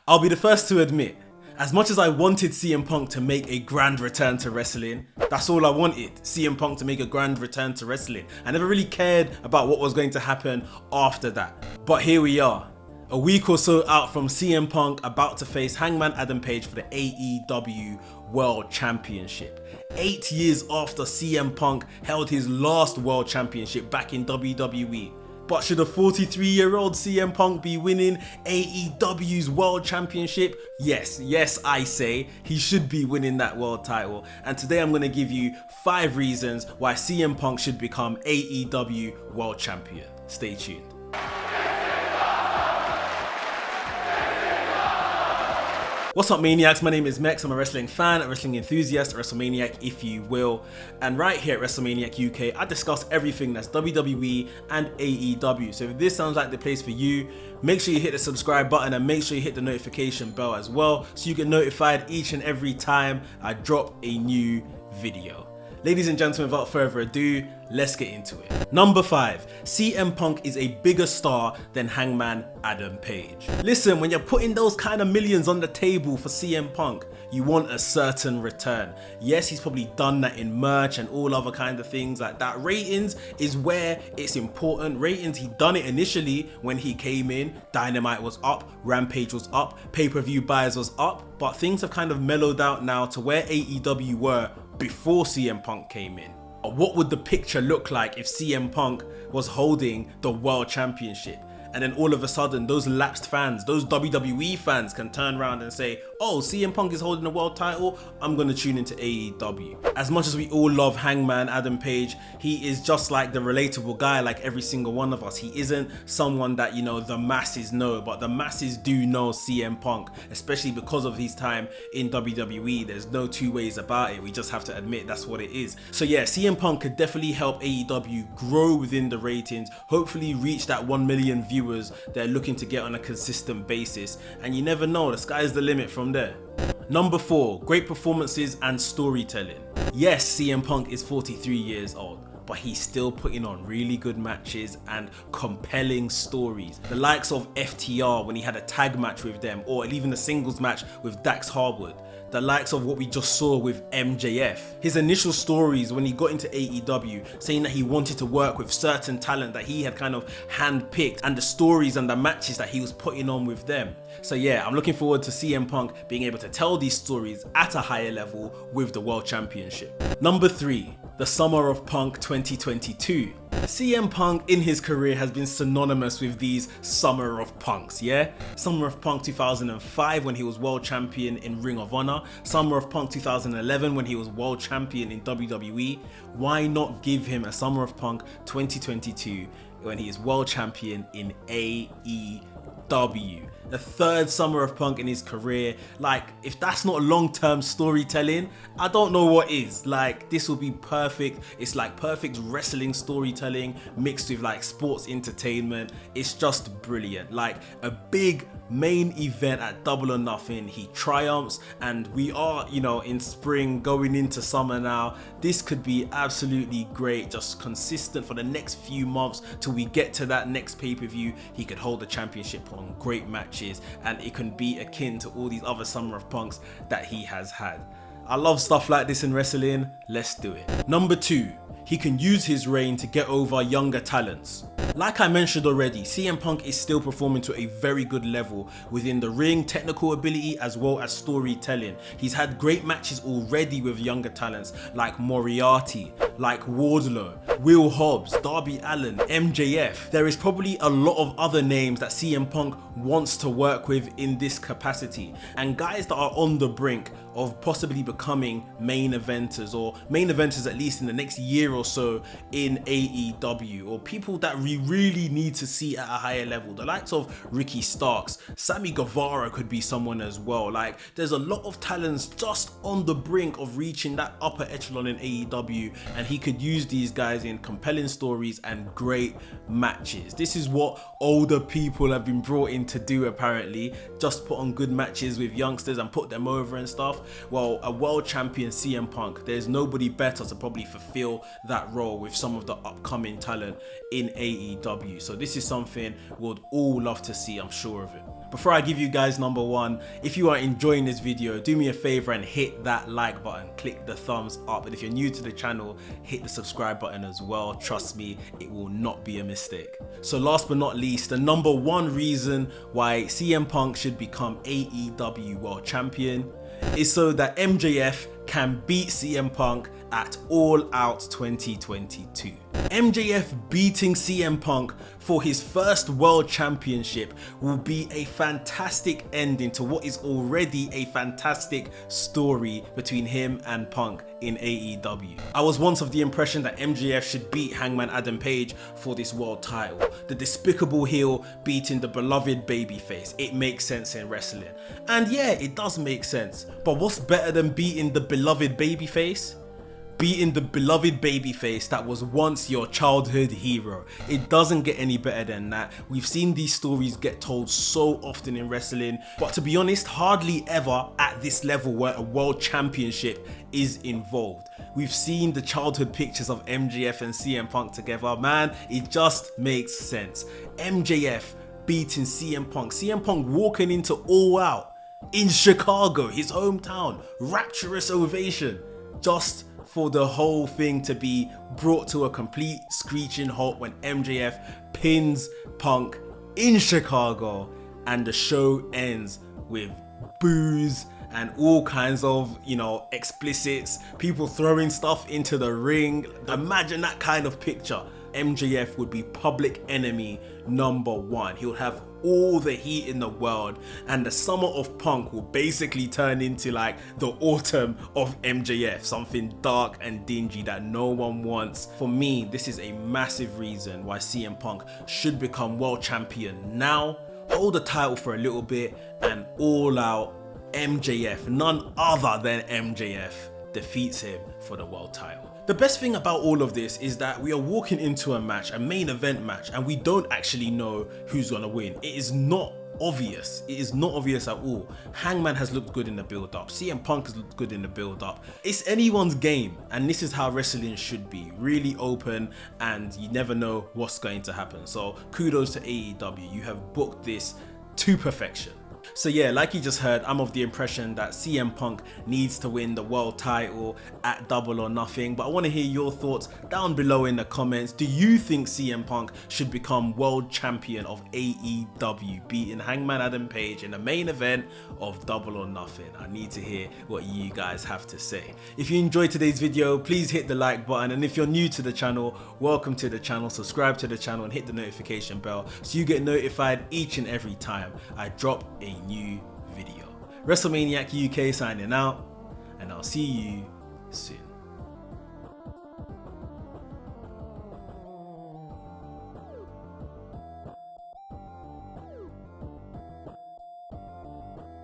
I'll be the first to admit, as much as I wanted CM Punk to make a grand return to wrestling, that's all I wanted, CM Punk to make a grand return to wrestling. I never really cared about what was going to happen after that. But here we are, a week or so out from CM Punk about to face Hangman Adam Page for the AEW World Championship. 8 years after CM Punk held his last World Championship back in WWE. But should a 43-year-old CM Punk be winning AEW's World Championship? Yes, I say he should be winning that world title. And today I'm going to give you 5 reasons why CM Punk should become AEW World Champion. Stay tuned. What's up, Maniacs? My name is Mex. I'm a wrestling fan, a wrestling enthusiast, a WrestleManiac if you will. And right here at WrestleManiac UK, I discuss everything that's WWE and AEW. So if this sounds like the place for you, make sure you hit the subscribe button and make sure you hit the notification bell as well so you get notified each and every time I drop a new video. Ladies and gentlemen, without further ado, let's get into it. Number 5, CM Punk is a bigger star than Hangman Adam Page. Listen, when you're putting those kind of millions on the table for CM Punk, you want a certain return. Yes, he's probably done that in merch and all other kind of things like that. Ratings is where it's important. Ratings, he done it initially when he came in. Dynamite was up, Rampage was up, pay-per-view buys was up, but things have kind of mellowed out now to where AEW were before CM Punk came in. What would the picture look like if CM Punk was holding the World Championship? And then all of a sudden, those lapsed fans, those WWE fans can turn around and say, oh, CM Punk is holding the world title, I'm going to tune into AEW. As much as we all love Hangman Adam Page, he is just like the relatable guy like every single one of us. He isn't someone that, you know, the masses know, but the masses do know CM Punk, especially because of his time in WWE. There's no two ways about it. We just have to admit that's what it is. So yeah, CM Punk could definitely help AEW grow within the ratings, hopefully reach that 1 million viewers they're looking to get on a consistent basis, and you never know, the sky's the limit from there. Number 4, great performances and storytelling. Yes, CM Punk is 43 years old, but he's still putting on really good matches and compelling stories. The likes of FTR when he had a tag match with them, or even a singles match with Dax Harwood. The likes of what we just saw with MJF. His initial stories when he got into AEW, saying that he wanted to work with certain talent that he had kind of handpicked, and the stories and the matches that he was putting on with them. So yeah, I'm looking forward to CM Punk being able to tell these stories at a higher level with the World Championship. Number 3, the Summer of Punk 2022. CM Punk in his career has been synonymous with these Summer of Punks, yeah? Summer of Punk 2005 when he was World Champion in Ring of Honor, Summer of Punk 2011 when he was World Champion in WWE. Why not give him a Summer of Punk 2022 when he is World Champion in AEW? The 3rd Summer of Punk in his career. Like, if that's not long-term storytelling, I don't know what is. Like, this will be perfect. It's like perfect wrestling storytelling mixed with like sports entertainment. It's just brilliant. Like a big main event at Double or Nothing. He triumphs, and we are, you know, in spring going into summer now. This could be absolutely great, just consistent for the next few months till we get to that next pay-per-view. He could hold the championship on great matches, and it can be akin to all these other Summer of Punks that he has had. I love stuff like this in wrestling. Let's do it. Number 2, he can use his reign to get over younger talents. Like I mentioned already, CM Punk is still performing to a very good level within the ring, technical ability as well as storytelling. He's had great matches already with younger talents like Moriarty, like Wardlow, Will Hobbs, Darby Allin, MJF. There is probably a lot of other names that CM Punk wants to work with in this capacity, and guys that are on the brink of possibly becoming main eventers, or main eventers at least in the next year or so in AEW, or people that we really need to see at a higher level. The likes of Ricky Starks, Sammy Guevara could be someone as well. Like, there's a lot of talents just on the brink of reaching that upper echelon in AEW, and he could use these guys in compelling stories and great matches. This is what older people have been brought in to do apparently, just put on good matches with youngsters and put them over and stuff. Well, a world champion CM Punk, there's nobody better to probably fulfill that role with some of the upcoming talent in AEW. So this is something we'd all love to see, I'm sure of it. Before I give you guys number one, if you are enjoying this video, do me a favor and hit that like button, click the thumbs up, and if you're new to the channel, hit the subscribe button as well. Trust me, it will not be a mistake. So last but not least, the number one reason why CM Punk should become AEW World Champion is so that MJF can beat CM Punk at All Out 2022. MJF beating CM Punk for his first world championship will be a fantastic ending to what is already a fantastic story between him and Punk in AEW. I was once of the impression that MJF should beat Hangman Adam Page for this world title. The despicable heel beating the beloved babyface. It makes sense in wrestling. And yeah, it does make sense. But what's better than beating the beloved babyface? Beating the beloved babyface that was once your childhood hero. It doesn't get any better than that. We've seen these stories get told so often in wrestling, but to be honest, hardly ever at this level where a world championship is involved. We've seen the childhood pictures of MJF and CM Punk together. Man, it just makes sense. MJF beating CM Punk. CM Punk walking into All Out in Chicago, his hometown. Rapturous ovation. Just for the whole thing to be brought to a complete screeching halt when MJF pins Punk in Chicago and the show ends with boos and all kinds of, explicits, people throwing stuff into the ring. Imagine that kind of picture. MJF would be public enemy number one. He'll have all the heat in the world, and the summer of Punk will basically turn into like the autumn of MJF, something dark and dingy that no one wants. For me, this is a massive reason why CM Punk should become world champion now, hold the title for a little bit, and All Out MJF, none other than MJF, defeats him for the world title. The best thing about all of this is that we are walking into a match, a main event match, and we don't actually know who's gonna win. It is not obvious. It is not obvious at all. Hangman has looked good in the build-up. CM Punk has looked good in the build-up. It's anyone's game, and this is how wrestling should be. Really open, and you never know what's going to happen. So kudos to AEW. You have booked this to perfection. So yeah, like you just heard, I'm of the impression that CM Punk needs to win the world title at Double or Nothing, but I want to hear your thoughts down below in the comments. Do you think CM Punk should become world champion of AEW, beating Hangman Adam Page in the main event of Double or Nothing? I need to hear what you guys have to say. If you enjoyed today's video, please hit the like button, and if you're new to the channel, welcome to the channel. Subscribe to the channel and hit the notification bell so you get notified each and every time I drop a new video. WrestleManiac UK signing out, and I'll see you soon.